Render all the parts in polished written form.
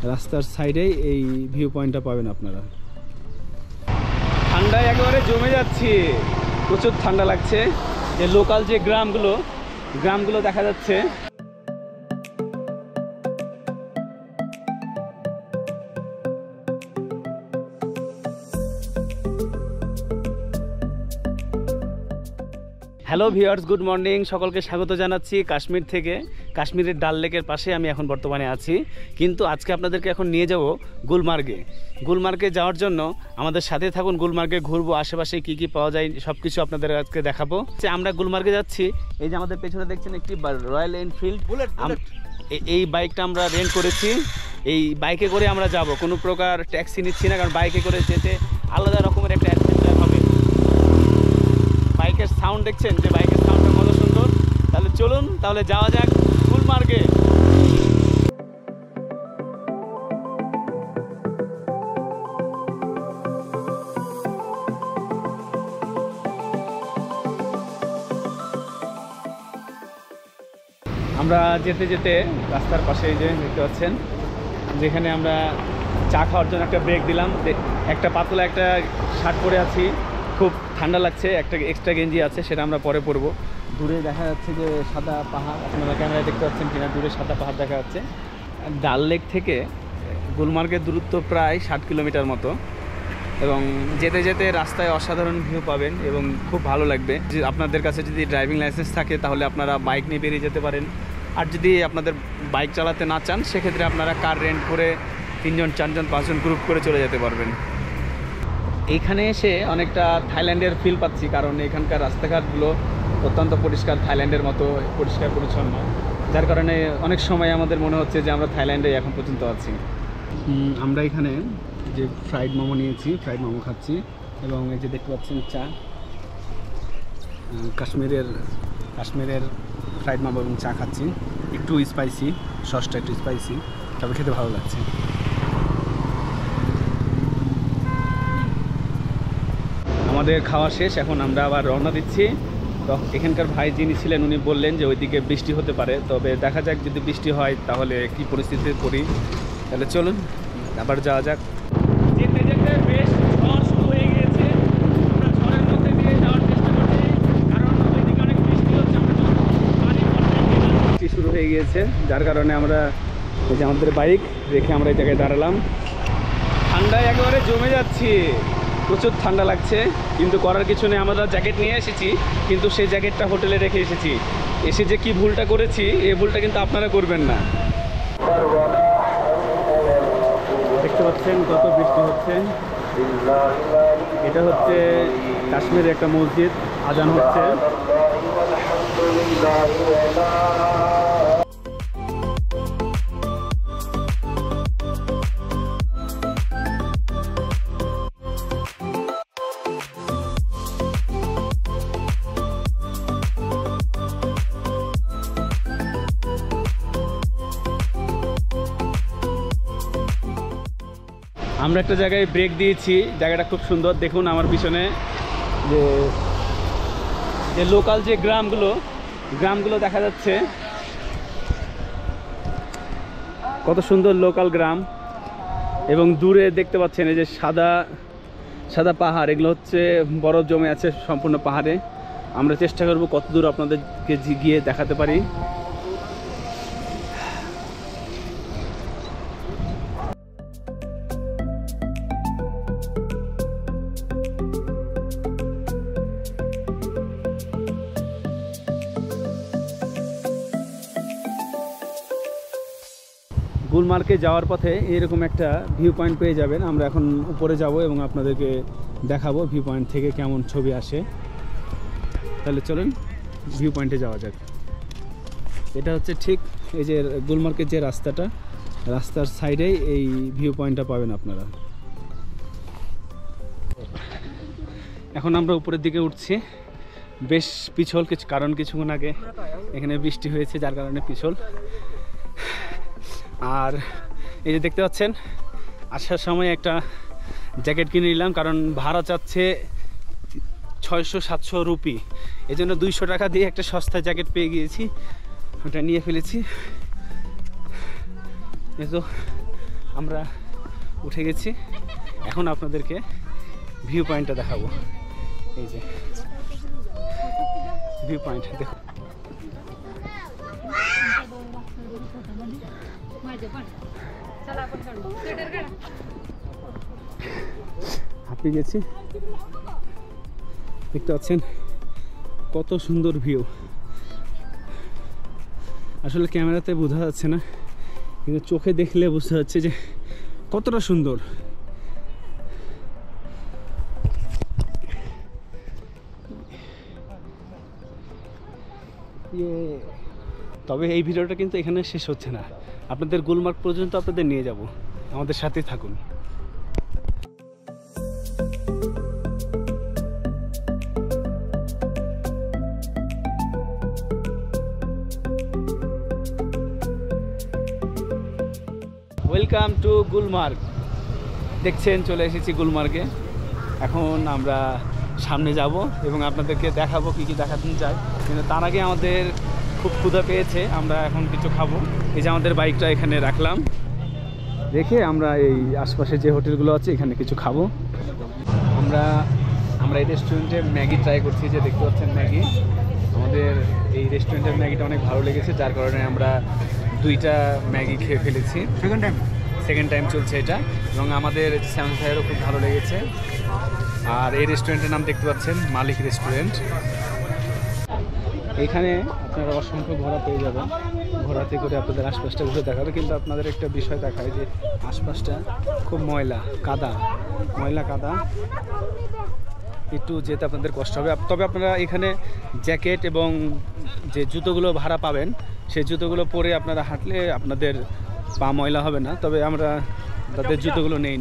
রাস্তার সাইডেই এই ভিউ পয়েন্টটা পাবেন আপনারা। ঠান্ডায় একেবারে জমে যাচ্ছি, প্রচুর ঠান্ডা লাগছে। যে লোকাল যে গ্রামগুলো দেখা যাচ্ছে। Hello viewers, good morning. সকলকে স্বাগত জানাচ্ছি কাশ্মীর থেকে। কাশ্মীরের ডাল লেকের পাশে আমি এখন বর্তমানে আছি, কিন্তু আজকে আপনাদেরকে এখন নিয়ে যাব গুলমার্গে যাওয়ার জন্য আমাদের সাথে থাকুন। গুলমার্গে ঘুরবো, আশেপাশে কি কি পাওয়া যায় সব কিছু আপনাদের আজকে দেখাবো। আমরা গুলমার্গে যাচ্ছি। এই যে আমাদের পেছনে দেখছেন একটি রয়্যাল এনফিল্ড বুলেট। এই বাইকটা আমরা রেন্ট করেছি। এই বাইকে করে আমরা যাব, কোনো প্রকার ট্যাক্সি নিচ্ছি না, কারণ বাইকে করে যেতে আলাদা রকমের একটা অ্যাডভেঞ্চার হবে। বাইকের সাউন্ড দেখছেন, যে বাইকের সাউন্ডটা কত সুন্দর। তাহলে চলুন, তাহলে যাওয়া যাক গুলমার্গে। আমরা যেতে যেতে রাস্তার পাশে যে দেখতে পাচ্ছেন, যেখানে আমরা চা খাওয়ার জন্য একটা ব্রেক দিলাম। একটা পাতলা একটা শার্ট পরে আছি, খুব ঠান্ডা লাগছে। একটা এক্সট্রা গেঞ্জি আছে, সেটা আমরা পরে পরবো। দূরে দেখা যাচ্ছে যে সাদা পাহাড়, আপনারা ক্যামেরায় দেখতে পাচ্ছেন কিনা, দূরে সাদা পাহাড় দেখা যাচ্ছে। ডাল লেক থেকে গুলমার্গের দূরত্ব প্রায় 60 কিলোমিটার মতো, এবং যেতে যেতে রাস্তায় অসাধারণ ভিউ পাবেন এবং খুব ভালো লাগবে। যে আপনাদের কাছে যদি ড্রাইভিং লাইসেন্স থাকে তাহলে আপনারা বাইক নিয়ে বেরিয়ে যেতে পারেন, আর যদি আপনাদের বাইক চালাতে না চান সেক্ষেত্রে আপনারা কার রেন্ট করে 3 জন 4 জন 5 জন গ্রুপ করে চলে যেতে পারবেন। এইখানে এসে অনেকটা থাইল্যান্ডের ফিল পাচ্ছি, কারণ এখানকার রাস্তাঘাটগুলো অত্যন্ত পরিষ্কার, থাইল্যান্ডের মতো পরিষ্কার পরিচ্ছন্ন, যার কারণে অনেক সময় আমাদের মনে হচ্ছে যে আমরা থাইল্যান্ডে এখন পর্যন্ত আছি। আমরা এখানে যে ফ্রাইড মোমো নিয়েছি, ফ্রাইড মোমো খাচ্ছি, এবং এই যে দেখতে পাচ্ছেন চা, কাশ্মীরের ফ্রাইড মোমো এবং চা খাচ্ছি। একটু স্পাইসি, সসটা একটু স্পাইসি, তবে খেতে ভালো লাগছে। আমাদের খাওয়া শেষ, এখন আমরা আবার রওনা দিচ্ছি। তো এখানকার ভাই যিনি ছিলেন উনি বললেন যে ওইদিকে বৃষ্টি হতে পারে, তবে দেখা যাক যদি বৃষ্টি হয় তাহলে কী পরিস্থিতিতে পড়ি। তাহলে চলুন আবার যাওয়া যাক। যেতে যেতে বেশ ঝড় শুরু হয়ে গিয়েছে, আমরা ঝড়ের মধ্যে দিয়ে যাওয়ার চেষ্টা করছি, কারণ ওইদিকে অনেক বৃষ্টি হচ্ছে। বৃষ্টি শুরু হয়ে গিয়েছে, যার কারণে আমরা এই যে আমাদের বাইক রেখে আমরা এই জায়গায় দাঁড়ালাম। ঠান্ডায় একেবারে জমে যাচ্ছি, প্রচুর ঠান্ডা লাগছে, কিন্তু করার কিছু নেই। আমরা জ্যাকেট নিয়ে এসেছি, কিন্তু সেই জ্যাকেটটা হোটেলে রেখে এসেছি। এসে যে কি ভুলটা করেছি, এই ভুলটা কিন্তু আপনারা করবেন না। দেখতে পাচ্ছেন কত বৃষ্টি হচ্ছে। এটা হচ্ছে কাশ্মীরের একটা মসজিদ, আজান হচ্ছে। আমরা একটা জায়গায় ব্রেক দিয়েছি, জায়গাটা খুব সুন্দর। দেখুন আমার পিছনে যে লোকাল যে গ্রামগুলো দেখা যাচ্ছে, কত সুন্দর লোকাল গ্রাম। এবং দূরে দেখতে পাচ্ছেন এই যে সাদা সাদা পাহাড়, এগুলো হচ্ছে বরফ জমে আছে সম্পূর্ণ পাহাড়ে। আমরা চেষ্টা করব কত দূর আপনাদেরকে গিয়ে দেখাতে পারি। গুলমার্গে যাওয়ার পথে এরকম একটা ভিউ পয়েন্ট পেয়ে যাবেন। আমরা এখন উপরে যাব এবং আপনাদেরকে দেখাবো ভিউ পয়েন্ট থেকে কেমন ছবি আসে। তাহলে চলুন ভিউ পয়েন্টে যাওয়া যাক। এটা হচ্ছে ঠিক এই যে গুলমার্গের যে রাস্তার সাইডেই এই ভিউ পয়েন্টটা পাবেন আপনারা। এখন আমরা উপরের দিকে উঠছি, বেশ পিছল, কারণ কিছুক্ষণ আগে এখানে বৃষ্টি হয়েছে, যার কারণে পিছল। আর এই যে দেখতে পাচ্ছেন, আসার সময় একটা জ্যাকেট কিনে নিলাম, কারণ ভাড়া চাচ্ছে 600-700 রুপি। এই জন্য 200 টাকা দিয়ে একটা সস্তা জ্যাকেট পেয়ে গিয়েছি, ওটা নিয়ে ফেলেছি। এই তো আমরা উঠে গেছি। এখন আপনাদেরকে ভিউ পয়েন্টটা দেখাবো। এই যে ভিউ পয়েন্ট দেখো। হাঁপিয়ে গেছি, দেখতে পাচ্ছেন কত সুন্দর ভিউ। আসলে ক্যামেরাতে বোঝা যাচ্ছে না, কিন্তু চোখে দেখলে বুঝতে যাচ্ছে যে কতটা সুন্দর। তবে এই ভিডিওটা কিন্তু এখানে শেষ হচ্ছে না, আপনাদের গুলমার্গ পর্যন্ত আপনাদের নিয়ে যাব, আমাদের সাথে থাকুন। Welcome to Gulmarg. দেখছেন চলে এসেছি গুলমার্গে। এখন আমরা সামনে যাব এবং আপনাদেরকে দেখাবো কী কী দেখাতে চাই, কিন্তু তার আগে আমাদের খুব ক্ষুধা পেয়েছে, আমরা এখন কিছু খাবো। এই যে আমাদের বাইকটা এখানে রাখলাম, রেখে আমরা এই আশপাশে যে হোটেলগুলো আছে এখানে কিছু খাবো। আমরা এই রেস্টুরেন্টে ম্যাগি ট্রাই করছি, যে দেখতে পাচ্ছেন ম্যাগি। আমাদের এই রেস্টুরেন্টের ম্যাগিটা অনেক ভালো লেগেছে, যার কারণে আমরা 2টা ম্যাগি খেয়ে ফেলেছি। সেকেন্ড টাইম চলছে এটা, এবং আমাদের স্যামসাং ভাইয়েরও খুব ভালো লেগেছে। আর এই রেস্টুরেন্টের নাম দেখতে পাচ্ছেন মালিক রেস্টুরেন্ট। এখানে আপনারা অসংখ্য ঘোড়া পেয়ে যাবেন, ঘোড়াতে করে আপনাদের আশপাশটা ঘুরে দেখাবে। কিন্তু আপনাদের একটা বিষয় দেখায় যে আশপাশটা খুব ময়লা কাদা, একটু যেতে আপনাদের কষ্ট হবে। তবে আপনারা এখানে জ্যাকেট এবং যে জুতোগুলো ভাড়া পাবেন, সেই জুতোগুলো পরে আপনারা হাঁটলে আপনাদের পা ময়লা হবে না। তবে আমরা তাদের জুতোগুলো নেই।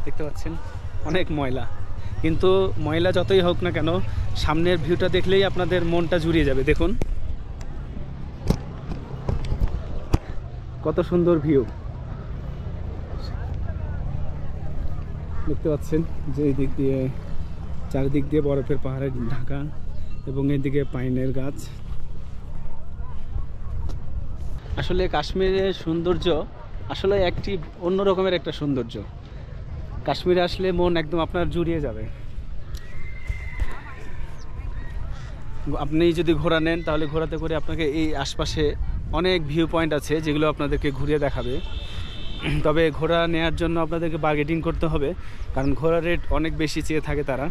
দেখতে পাচ্ছেন অনেক ময়লা, কিন্তু ময়লা যতই হোক না কেন, সামনের ভিউটা দেখলেই আপনাদের মনটা জুড়িয়ে যাবে। দেখুন কত সুন্দর ভিউ দেখতে পাচ্ছেন, যে এই দিক দিয়ে চারিদিক দিয়ে বরফের পাহাড়ে ঢাকা, এবং এদিকে পাইনের গাছ। আসলে কাশ্মীরের সৌন্দর্য আসলে একটি অন্য রকমের একটা সৌন্দর্য। কাশ্মীরে আসলে মন একদম আপনার জুড়িয়ে যাবে। আপনি যদি ঘোড়া নেন, তাহলে ঘোড়াতে করে আপনাকে এই আশপাশে অনেক ভিউ পয়েন্ট আছে, যেগুলো আপনাদেরকে ঘুরিয়ে দেখাবে। তবে ঘোড়া নেওয়ার জন্য আপনাদেরকে বার্গেটিং করতে হবে, কারণ ঘোড়ার রেট অনেক বেশি চেয়ে থাকে তারা।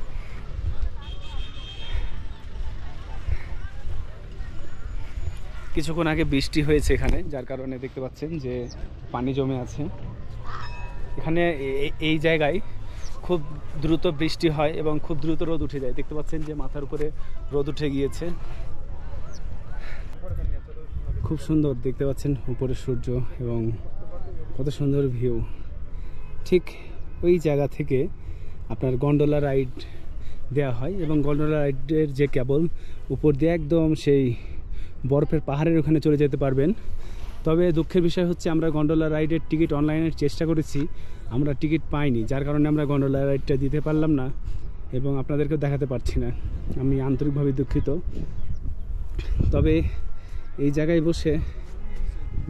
কিছুক্ষণ আগে বৃষ্টি হয়েছে এখানে, যার কারণে দেখতে পাচ্ছেন যে পানি জমে আছে এখানে। এই জায়গায় খুব দ্রুত বৃষ্টি হয় এবং খুব দ্রুত রোদ উঠে যায়। দেখতে পাচ্ছেন যে মাথার উপরে রোদ উঠে গিয়েছে, খুব সুন্দর দেখতে পাচ্ছেন উপরে সূর্য এবং কত সুন্দর ভিউ। ঠিক ওই জায়গা থেকে আপনার গন্ডোলা রাইড দেওয়া হয়, এবং গন্ডোলা রাইডের যে কেবল উপর দিয়ে একদম সেই বরফের পাহাড়ের ওখানে চলে যেতে পারবেন। তবে দুঃখের বিষয় হচ্ছে আমরা গন্ডোলা রাইডের টিকিট অনলাইনের চেষ্টা করেছি, আমরা টিকিট পাইনি, যার কারণে আমরা গন্ডোলা রাইডটা দিতে পারলাম না এবং আপনাদেরকেও দেখাতে পারছি না। আমি আন্তরিকভাবে দুঃখিত। তবে এই জায়গায় বসে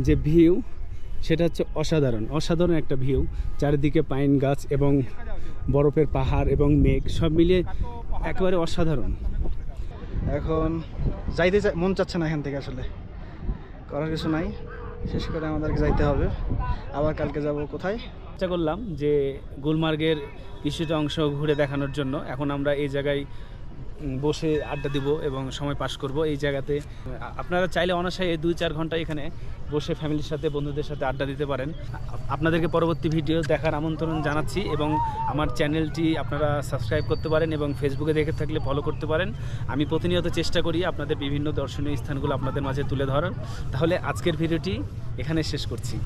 যে ভিউ, সেটা হচ্ছে অসাধারণ একটা ভিউ। চারিদিকে পাইন গাছ এবং বরফের পাহাড় এবং মেঘ সব মিলিয়ে একেবারে অসাধারণ। এখন যাইতে মন চাচ্ছে না এখান থেকে, আসলে করার কিছু নাই, শেষ করে আমাদেরকে যাইতে হবে। আবার কালকে যাব কোথায় চেষ্টা করলাম যে গুলমার্গের কিছুটা অংশ ঘুরে দেখানোর জন্য। এখন আমরা এই জায়গায় বসে আড্ডা দিব এবং সময় পাস করব এই জায়গাতে। আপনারা চাইলে অনায়াসে 2-4 ঘন্টা এখানে বসে ফ্যামিলির সাথে বন্ধুদের সাথে আড্ডা দিতে পারেন। আপনাদেরকে পরবর্তী ভিডিও দেখার আমন্ত্রণ জানাচ্ছি, এবং আমার চ্যানেলটি আপনারা সাবস্ক্রাইব করতে পারেন এবং ফেসবুকে দেখে থাকলে ফলো করতে পারেন। আমি প্রতিনিয়ত চেষ্টা করি আপনাদের বিভিন্ন দর্শনীয় স্থানগুলো আপনাদের মাঝে তুলে ধরার। তাহলে আজকের ভিডিওটি এখানে শেষ করছি।